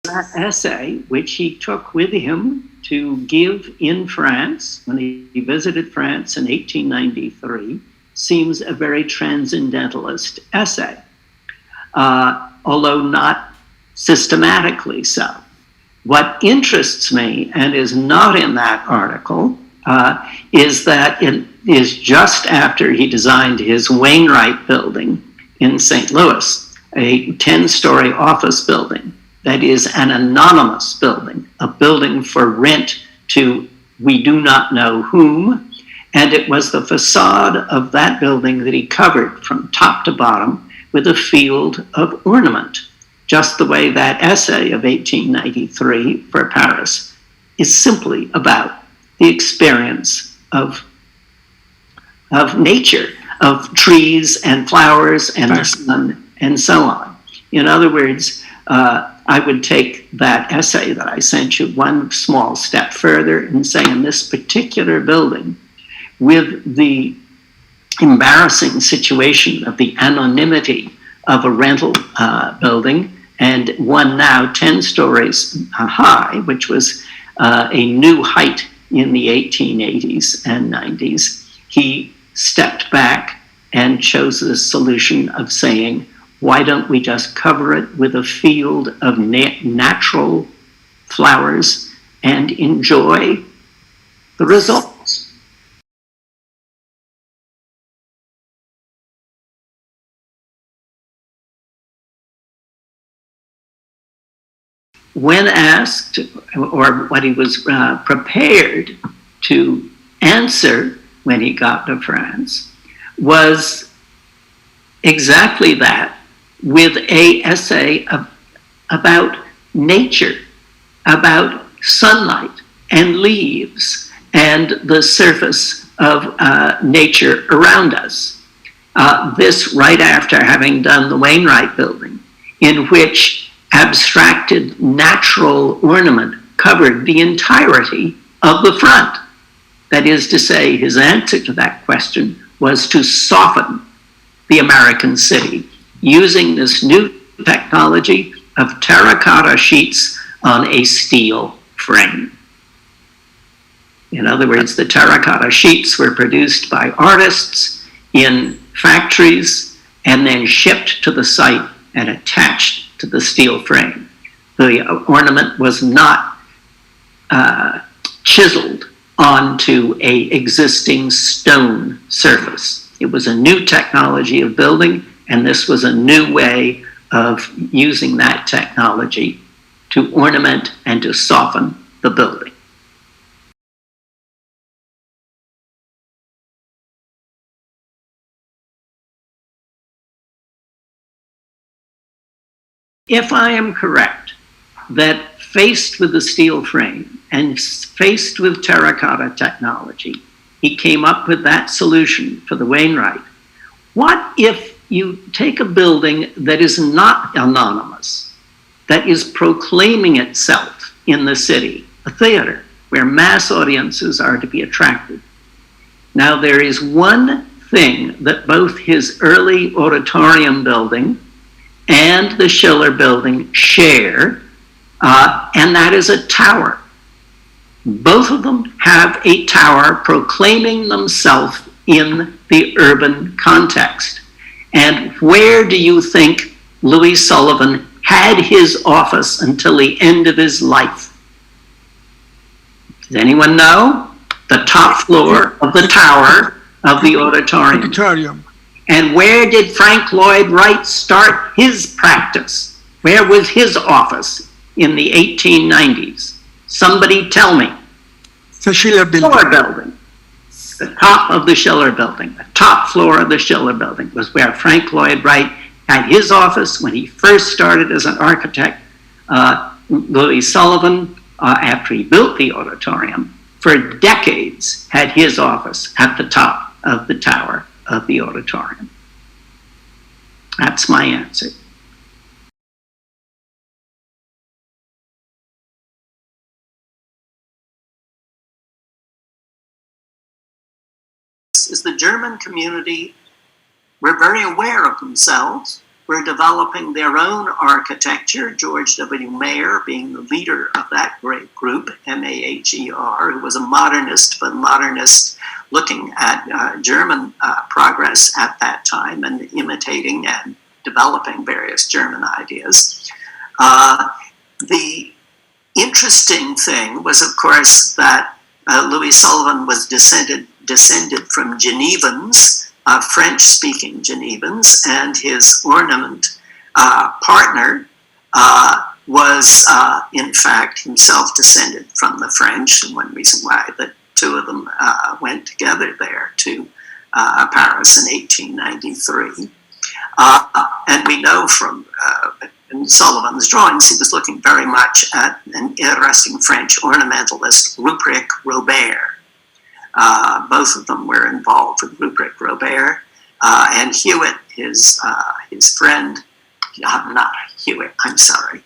that essay, which he took with him to give in France when he visited France in 1893, seems a very transcendentalist essay, although not systematically so. What interests me, and is not in that article, is that it is just after he designed his Wainwright building in St. Louis, a 10-story office building that is an anonymous building, a building for rent to we do not know whom. And it was the facade of that building that he covered from top to bottom with a field of ornament, just the way that essay of 1893 for Paris is simply about the experience of nature, of trees and flowers and the sun and so on. In other words, I would take that essay that I sent you one small step further and say in this particular building, with the embarrassing situation of the anonymity of a rental building, and one now 10 stories high, which was a new height in the 1880s and 90s, he stepped back and chose the solution of saying, why don't we just cover it with a field of natural flowers and enjoy the results? When asked, or what he was prepared to answer when he got to France, was exactly that, with an essay about nature, about sunlight and leaves and the surface of nature around us. This right after having done the Wainwright building, in which abstracted natural ornament covered the entirety of the front. That is to say, his answer to that question was to soften the American city using this new technology of terracotta sheets on a steel frame. In other words, the terracotta sheets were produced by artists in factories and then shipped to the site and attached to the steel frame. The ornament was not chiseled onto an existing stone surface. It was a new technology of building, and this was a new way of using that technology to ornament and to soften the building. If I am correct, that faced with the steel frame and faced with terracotta technology, he came up with that solution for the Wainwright. What if you take a building that is not anonymous, that is proclaiming itself in the city, a theater where mass audiences are to be attracted? Now, there is one thing that both his early auditorium building and the Schiller building share, and that is a tower. Both of them have a tower proclaiming themselves in the urban context. And where do you think Louis Sullivan had his office until the end of his life? Does anyone know? The top floor of the tower of the auditorium. And where did Frank Lloyd Wright start his practice? Where was his office in the 1890s? Somebody tell me. The Schiller building. Schiller building. The top of the Schiller building, the top floor of the Schiller building was where Frank Lloyd Wright had his office when he first started as an architect. Louis Sullivan, after he built the auditorium, for decades had his office at the top of the tower of the auditorium. That's my answer. Is the German community were very aware of themselves were developing their own architecture, George W. Mayer being the leader of that great group, Maher, who was a modernist, but modernist looking at German progress at that time and imitating and developing various German ideas. The interesting thing was, of course, that Louis Sullivan was descended from Genevans, French-speaking Genevans, and his Ornament partner was, in fact, himself descended from the French, and one reason why the two of them went together there to Paris in 1893. And we know from in Sullivan's drawings, he was looking very much at an interesting French ornamentalist, Ruprecht Robert. Both of them were involved with Ruprecht Robert, and Hewitt, his friend, not Hewitt, I'm sorry,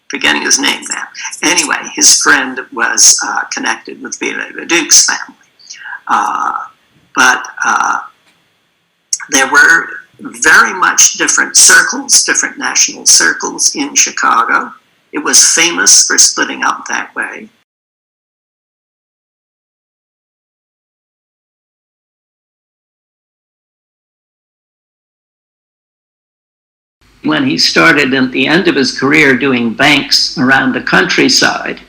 forgetting his name now. Anyway, his friend was connected with Viollet-le-Duc's family. But there were very much different circles, different national circles in Chicago. It was famous for splitting up that way. When he started at the end of his career doing banks around the countryside,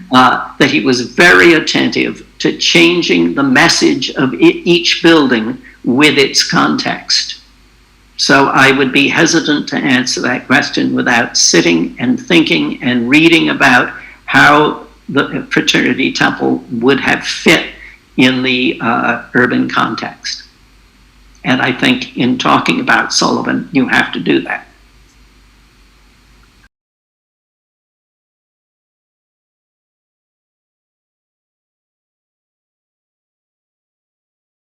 that he was very attentive to changing the message of each building with its context. So I would be hesitant to answer that question without sitting and thinking and reading about how the fraternity temple would have fit in the urban context. And I think in talking about Sullivan, you have to do that.